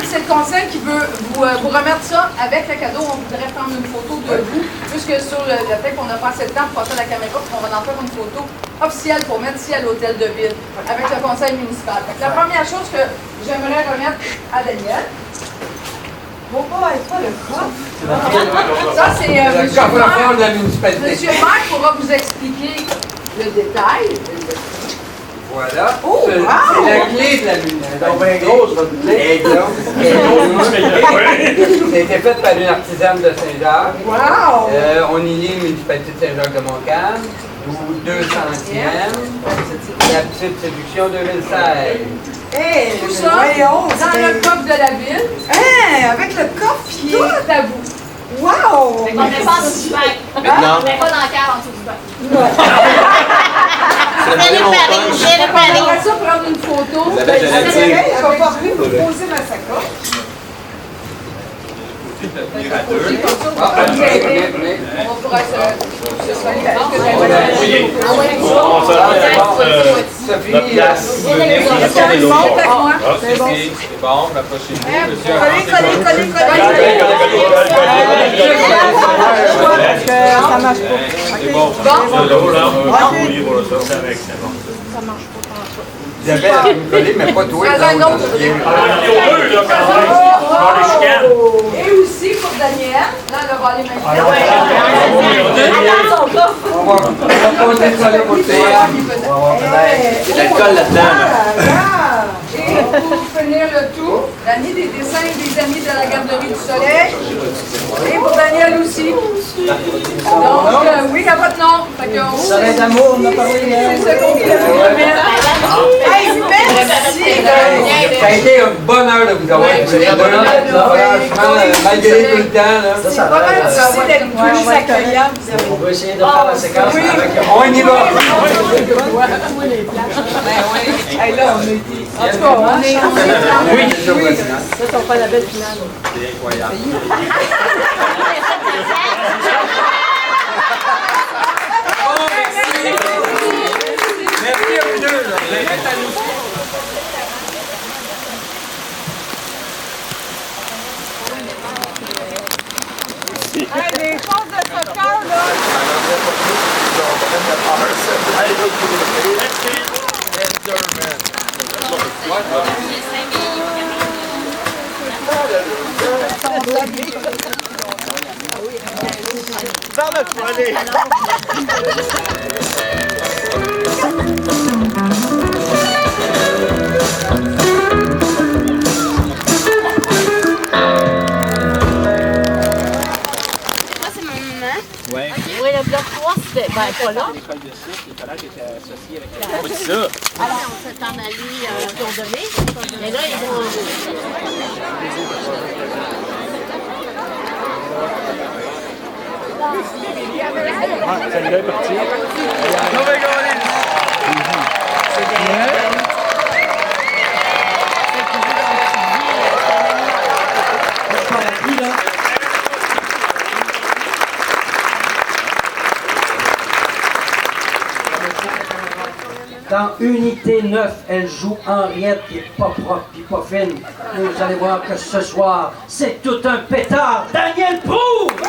C'est le conseil qui veut vous remettre ça avec le cadeau. On voudrait prendre une photo de vous, puisque sur le fait qu'on n'a pas assez de temps pour passer la caméra, on va en faire une photo officielle pour mettre ici à l'hôtel de ville avec le conseil municipal. Donc, la première chose que j'aimerais remettre à Daniel. Pourquoi pas le coffre? Ça, c'est Monsieur Maire pourra vous expliquer le détail. Voilà. Oh, C'est la clé de la lunette. Donc, bien grosse, votre clé. Ça a été fait par une artisane de Saint-Jacques. Wow! On y lit municipalité de Saint-Jacques-de-Montcalm, ou 200e. La petite séduction 2016. Hey, tout ça dans le coffre de la ville. Hey, avec le coffre qui Tout à vous. Wow! On met pas en dessous du bac. On met pas dans le cœur en dessous du bac. On va ça prendre une photo. Je vais pas plus vous poser ma sacoche. On va pouvoir se Sophie, C'est bon, approchez-vous. Ça marche pas. C'est bon. Isabelle a pu me coller, mais pas toi. Et aussi pour Daniel, là, le va aller maintenant. On va poser ça là pour toi. L'alcool là-dedans. Et pour finir le tout, l'année des dessins des amis de la garderie du Soleil. Et pour Daniel aussi. Donc, oui, à votre nom. Soleil d'amour, on a parlé. C'est ce qu'on voulait vous remettre. Hey, merci! Ça a été un bonheur de vous avoir. Franchement, malgré tout le temps. Là. C'est pas mal difficile d'être plus accueillant. On va essayer de faire la séquence avec On y va. Hey, là, on a été. En tout cas, on est. Oui, Ça, on fait la belle finale. C'est incroyable. Merci à vous deux. Là. Hey, les choses de soccer, là. Vers le toilette. Oui, le bloc 3, c'était pas là. L'école de cirque, les collèges étaient associés avec la... C'est ça. Alors, on s'est en allé tourner. Mais là, ils vont. Celle-là est partie. Dans Unité 9, elle joue Henriette qui est pas propre puis pas fine. Et vous allez voir que ce soir, c'est tout un pétard. Daniel Proulx!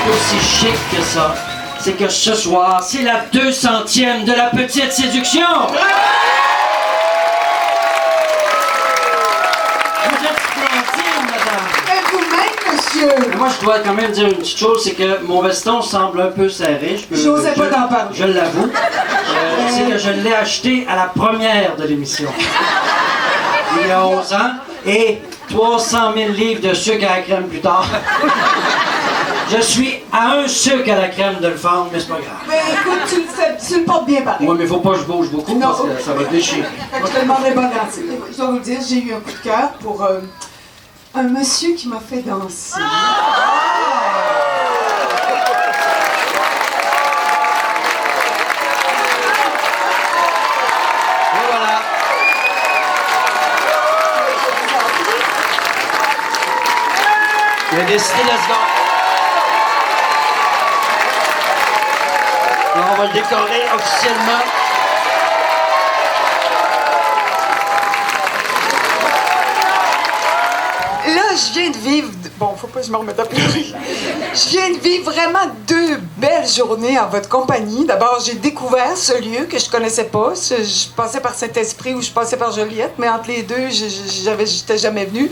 Aussi chic que ça, c'est que ce soir, c'est la 200e de la petite séduction! Vous êtes splendide, madame! Et vous-même, monsieur. Moi, je dois quand même dire une petite chose, c'est que mon veston semble un peu serré. J'osais pas t'en parler. Je l'avoue. C'est que je l'ai acheté à la première de l'émission. il y a 11 ans, et 300 000 livres de sucre à la crème plus tard. Je suis à un sucre à la crème de le fendre, mais c'est pas grave. Mais écoute, tu le portes bien pareil. Moi, mais faut pas que je bouge beaucoup, parce que ça va déchirer. Fait que je te demanderai bon garantie. Je dois vous le dire, j'ai eu un coup de cœur pour un monsieur qui m'a fait danser. Et voilà. Il a décidé de se gagner. Alors, on va le décorer officiellement. Là, je viens de vivre... Bon, faut pas que je me remette à pleurer. Je viens de vivre vraiment 2 belles journées en votre compagnie. D'abord, j'ai découvert ce lieu que je connaissais pas. Je passais par Saint-Esprit ou je passais par Joliette, mais entre les deux, j'étais jamais venue.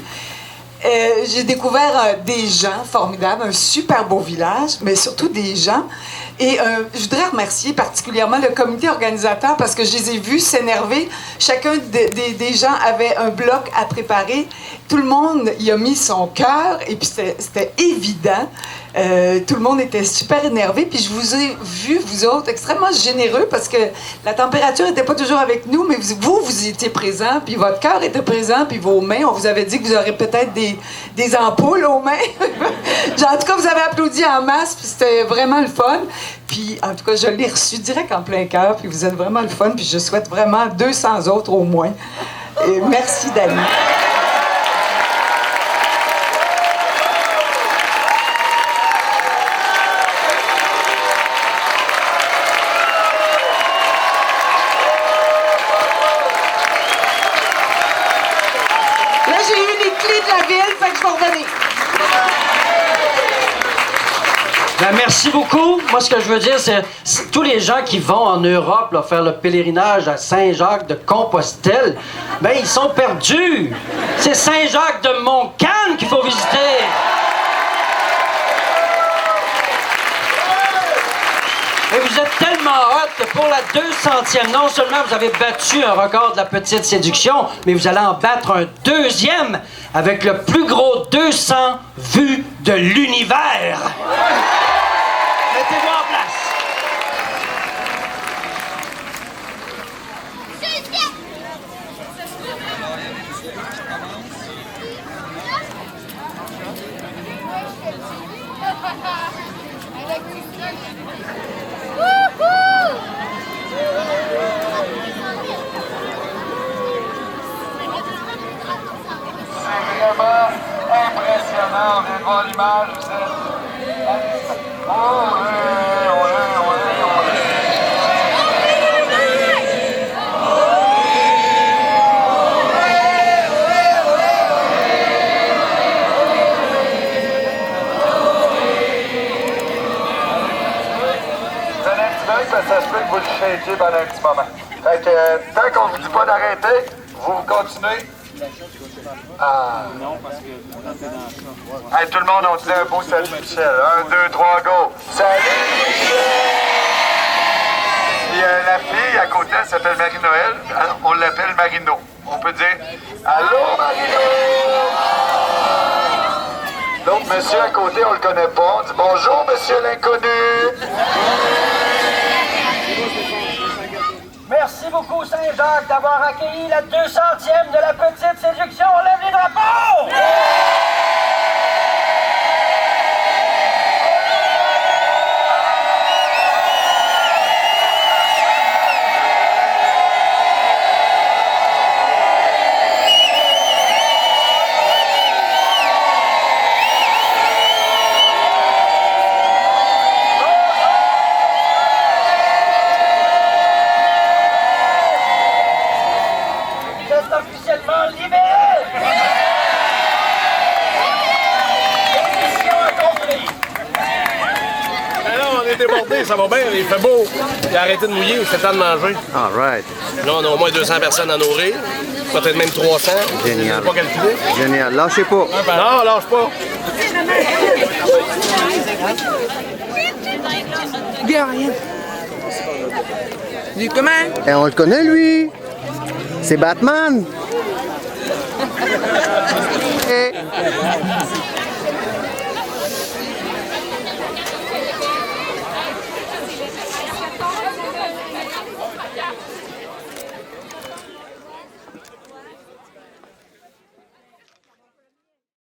J'ai découvert des gens formidables, un super beau village, mais surtout des gens. Et je voudrais remercier particulièrement le comité organisateur parce que je les ai vus s'énerver. Chacun des gens avait un bloc à préparer. Tout le monde y a mis son cœur et puis c'était évident. Tout le monde était super énervé. Puis je vous ai vu, vous autres, extrêmement généreux parce que la température n'était pas toujours avec nous, mais vous étiez présents, puis votre cœur était présent, puis vos mains, on vous avait dit que vous aurez peut-être des ampoules aux mains. En tout cas, vous avez applaudi en masse, puis c'était vraiment le fun. Puis, en tout cas, je l'ai reçu direct en plein cœur, puis vous êtes vraiment le fun, puis je souhaite vraiment 200 autres au moins. Et merci, Dani. Là, j'ai eu les clés de la ville, fait que je vais revenir. Ben, merci beaucoup. Moi, ce que je veux dire, c'est tous les gens qui vont en Europe là, faire le pèlerinage à Saint-Jacques-de-Compostelle, ben, ils sont perdus. C'est Saint-Jacques-de-Montcalm qu'il faut visiter. Et vous êtes tellement hot que pour la 200e, non seulement vous avez battu un record de la petite séduction, mais vous allez en battre un 2e avec le plus gros 200 vues de l'univers. Mettez-vous en place. Vraiment impressionnant. On vient de voir l'image. Vous êtes... Ça se peut que vous le shakiez pendant un petit moment. Fait que tant qu'on vous dit pas d'arrêter, vous continuez. Ah. Hey, tout le monde, on dit un beau salut Michel. 1, 2, 3, go! Salut Michel! Puis la fille à côté, elle s'appelle Marie-Noël. On l'appelle Marino. On peut dire allô Marino! L'autre monsieur à côté, on le connaît pas. On dit bonjour monsieur l'inconnu! Merci beaucoup, Saint-Jacques, d'avoir accueilli la 200e de la petite séduction. On lève les drapeaux! Officiellement libéré! Émission accomplie! Alors, on est débordés, ça va bien, il fait beau. Il a arrêté de mouiller, c'est temps de manger. All right. Là, on a au moins 200 personnes à nourrir. Peut-être même 300. Génial. Je sais pas calculer. Génial. Lâchez pas. Non, lâche pas. Bien, rien. Dis comment? Et on le connaît, lui. C'est Batman.